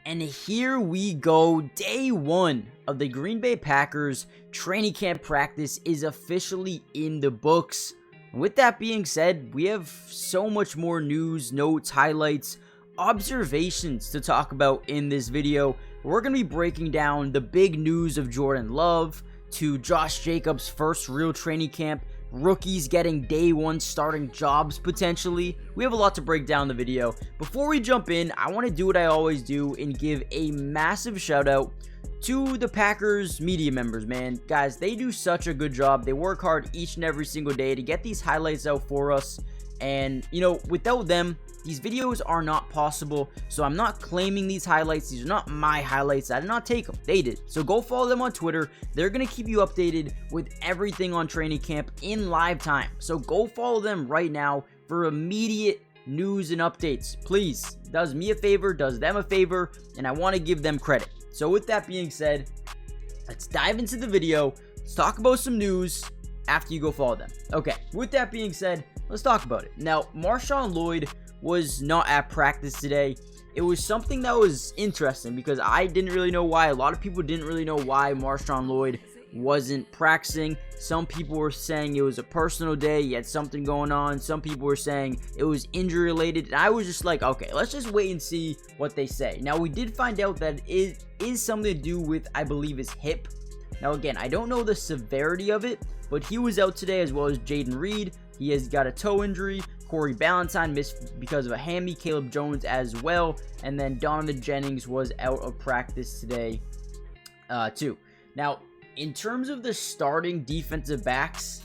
And here we go, day one of the Green Bay Packers training camp practice is officially in the books. With that being said, we have so much more news, notes, highlights, observations to talk about in this video. We're going to be breaking down the big news of Jordan Love to Josh Jacobs' first real training camp, rookies getting day one starting jobs potentially. We have a lot to break down in the video. Before we jump in, I want to do what I always do and give a massive shout out to the Packers media members, man. Guys, they do such a good job. They work hard each and every single day to get these highlights out for us. And, you know, without them, these videos are not possible. So I'm not claiming these highlights. These are not my highlights. I did not take them. They did. So go follow them on Twitter. They're going to keep you updated with everything on training camp in live time. So go follow them right now for immediate news and updates. Please. It does me a favor, does them a favor, and I want to give them credit. So with that being said, let's dive into the video. Let's talk about some news after you go follow them. Okay, with that being said, let's talk about it. Now, Marshawn Lloyd was not at practice today. It was something that was interesting because I didn't really know why. A lot of people didn't really know why Marshawn Lloyd wasn't practicing. Some people were saying it was a personal day, he had something going on. Some people were saying it was injury related, and I was just like, okay, let's just wait and see what they say. Now, we did find out that it is something to do with, I believe, his hip. Now, again, I don't know the severity of it, but he was out today, as well as Jaden Reed. He has got a toe injury. Corey Ballantyne missed because of a hammy. Caleb Jones as well. And then Donovan Jennings was out of practice today too. Now, in terms of the starting defensive backs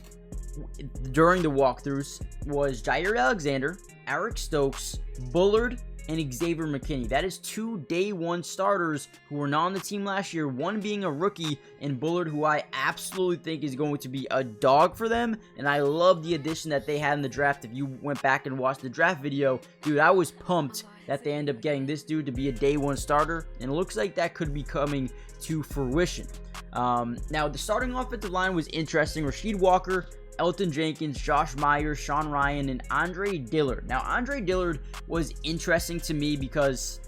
during the walkthroughs was Jair Alexander, Eric Stokes, Bullard, and Xavier McKinney. That is two day one starters who were not on the team last year, one being a rookie, and Bullard, who I absolutely think is going to be a dog for them. And I love the addition that they had in the draft. If you went back and watched the draft video, dude, I was pumped that they end up getting this dude to be a day one starter, and it looks like that could be coming to fruition. Now, the starting offensive line was interesting. Rasheed Walker, Elton Jenkins, Josh Myers, Sean Ryan, and Andre Dillard. Now, Andre Dillard was interesting to me because,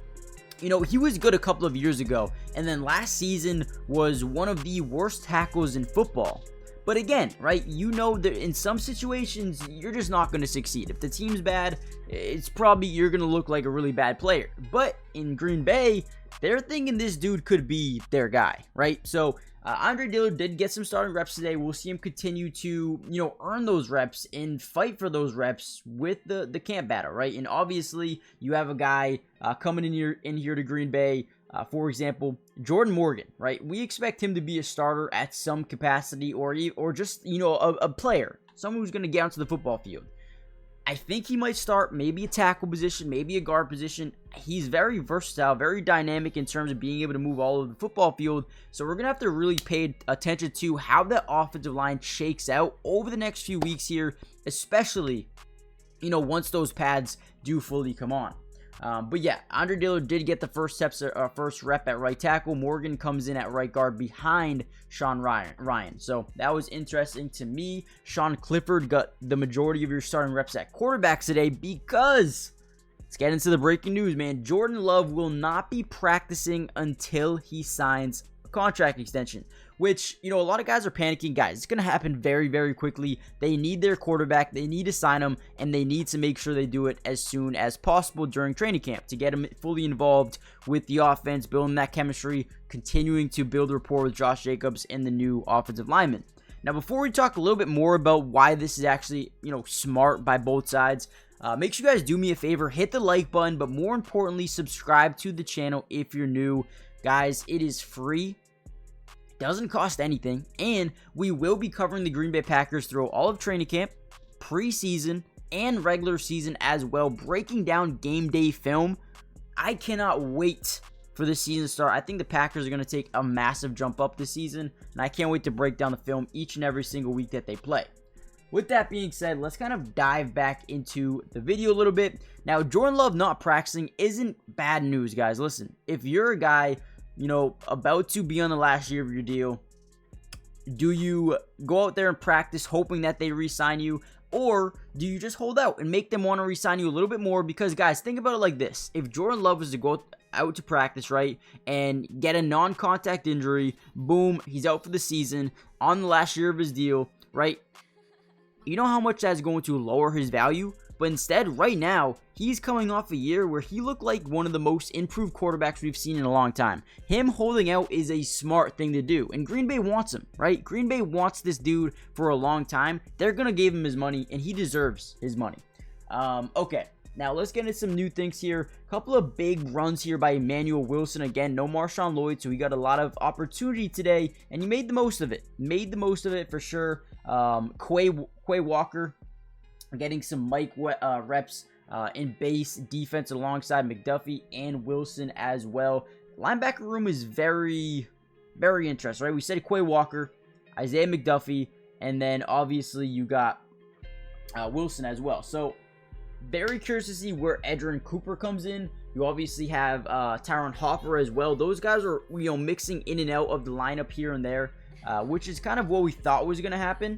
you know, he was good a couple of years ago, and then last season was one of the worst tackles in football. But again, right, you know that in some situations, you're just not going to succeed. If the team's bad, it's probably you're going to look like a really bad player. But in Green Bay, they're thinking this dude could be their guy, right? So Andre Dillard did get some starting reps today. We'll see him continue to, you know, earn those reps and fight for those reps with the camp battle, right? And obviously, you have a guy coming in here to Green Bay. For example, Jordan Morgan, right? We expect him to be a starter at some capacity, or just, you know, a player, someone who's going to get onto the football field. I think he might start maybe a tackle position, maybe a guard position. He's very versatile, very dynamic in terms of being able to move all over the football field. So we're going to have to really pay attention to how that offensive line shakes out over the next few weeks here, especially, you know, once those pads do fully come on. But yeah, Andre Dillard did get the first rep at right tackle. Morgan comes in at right guard behind Sean Ryan. So that was interesting to me. Sean Clifford got the majority of your starting reps at quarterback today because, let's get into the breaking news, man. Jordan Love will not be practicing until he signs a contract extension, which, you know, a lot of guys are panicking. Guys, it's going to happen very, very quickly. They need their quarterback. They need to sign him, and they need to make sure they do it as soon as possible during training camp to get him fully involved with the offense, building that chemistry, continuing to build rapport with Josh Jacobs and the new offensive lineman. Now, before we talk a little bit more about why this is actually, you know, smart by both sides, make sure you guys do me a favor, hit the like button, but more importantly, subscribe to the channel if you're new. Guys, it is free. Doesn't cost anything, and we will be covering the Green Bay Packers through all of training camp, preseason, and regular season as well, breaking down game day film. I cannot wait for the season to start. I think the Packers are going to take a massive jump up this season, and I can't wait to break down the film each and every single week that they play. With that being said, let's kind of dive back into the video a little bit. Now, Jordan Love not practicing isn't bad news, guys. Listen, if you're a guy, you know, about to be on the last year of your deal, do you go out there and practice hoping that they re-sign you? Or do you just hold out and make them want to re-sign you a little bit more? Because, guys, think about it like this. If Jordan Love was to go out to practice, right, and get a non-contact injury, boom, he's out for the season on the last year of his deal, right? You know how much that's going to lower his value? But instead, right now, he's coming off a year where he looked like one of the most improved quarterbacks we've seen in a long time. Him holding out is a smart thing to do. And Green Bay wants him, right? Green Bay wants this dude for a long time. They're going to give him his money, and he deserves his money. Okay, now let's get into some new things here. A couple of big runs here by Emmanuel Wilson. Again, no Marshawn Lloyd, so he got a lot of opportunity today, and he made the most of it. Made the most of it for sure. Quay Walker getting some Mike reps in base defense alongside McDuffie and Wilson as well. Linebacker room is very, very interesting, right? We said Quay Walker, Isaiah McDuffie, and then obviously you got Wilson as well. So very curious to see where Edgerrin Cooper comes in. You obviously have Tyron Hopper as well. Those guys are, mixing in and out of the lineup here and there, which is kind of what we thought was going to happen.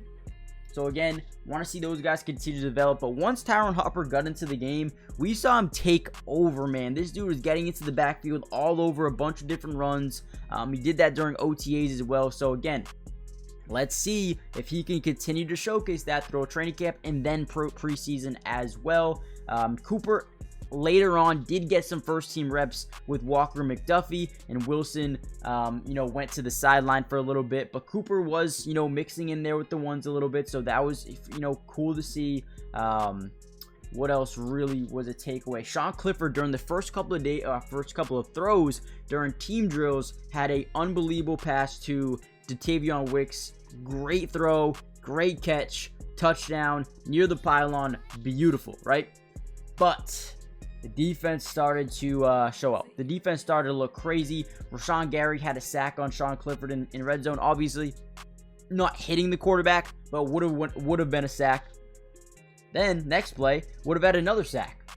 So again, want to see those guys continue to develop. But once Tyron Hopper got into the game, we saw him take over, man. This dude was getting into the backfield all over a bunch of different runs. He did that during OTAs as well. So again, let's see if he can continue to showcase that through training camp and then preseason as well. Cooper later on did get some first team reps with Walker McDuffie, and Wilson went to the sideline for a little bit, but Cooper was mixing in there with the ones a little bit, so that was cool to see. What else really was a takeaway? Sean Clifford during the first couple of throws during team drills had a unbelievable pass to Tavion Wicks. Great throw, great catch, touchdown near the pylon, beautiful, right? But the defense started to show up. The defense started to look crazy. Rashawn Gary had a sack on Sean Clifford in red zone. Obviously, not hitting the quarterback, but would have been a sack. Then next play would have had another sack.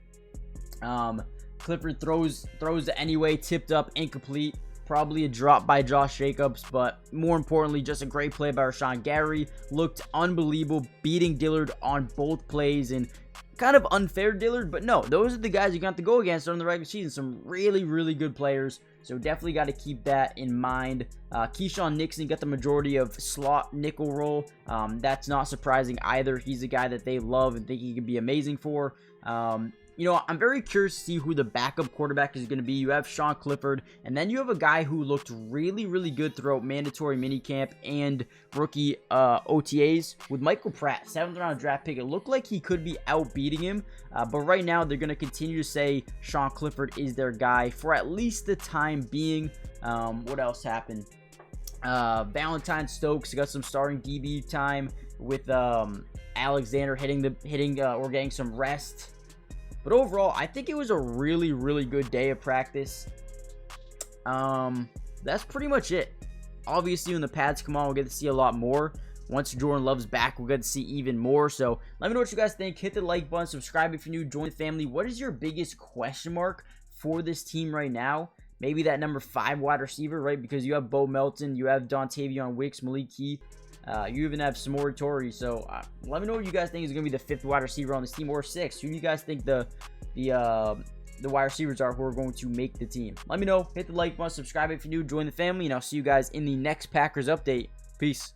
Clifford throws it anyway, tipped up, incomplete. Probably a drop by Josh Jacobs, but more importantly, just a great play by Rashawn Gary. Looked unbelievable, beating Dillard on both plays, and kind of unfair Dillard, but no, those are the guys you got to go against during the regular season. Some really, really good players, so definitely got to keep that in mind. Keyshawn Nixon got the majority of slot nickel role. That's not surprising either. He's a guy that they love and think he can be amazing for. I'm very curious to see who the backup quarterback is going to be. You have Sean Clifford, and then you have a guy who looked really, really good throughout mandatory minicamp and rookie OTAs with Michael Pratt, 7th round draft pick. It looked like he could be outbeating him, but right now they're going to continue to say Sean Clifford is their guy for at least the time being. What else happened? Valentine Stokes got some starting DB time with Alexander or getting some rest. But overall, I think it was a really, really good day of practice. That's pretty much it. Obviously, when the pads come on, we'll get to see a lot more. Once Jordan Love's back, we'll get to see even more. So let me know what you guys think. Hit the like button, subscribe if you're new, join the family. What is your biggest question mark for this team right now? Maybe that number 5 wide receiver, right? Because you have Bo Melton, you have Dontavion Wicks, Malik Heath. You even have Samori Torrey. So let me know what you guys think is going to be the 5th wide receiver on this team, or 6th. Who do you guys think the wide receivers are who are going to make the team? Let me know. Hit the like button, subscribe if you're new, join the family, and I'll see you guys in the next Packers update. Peace.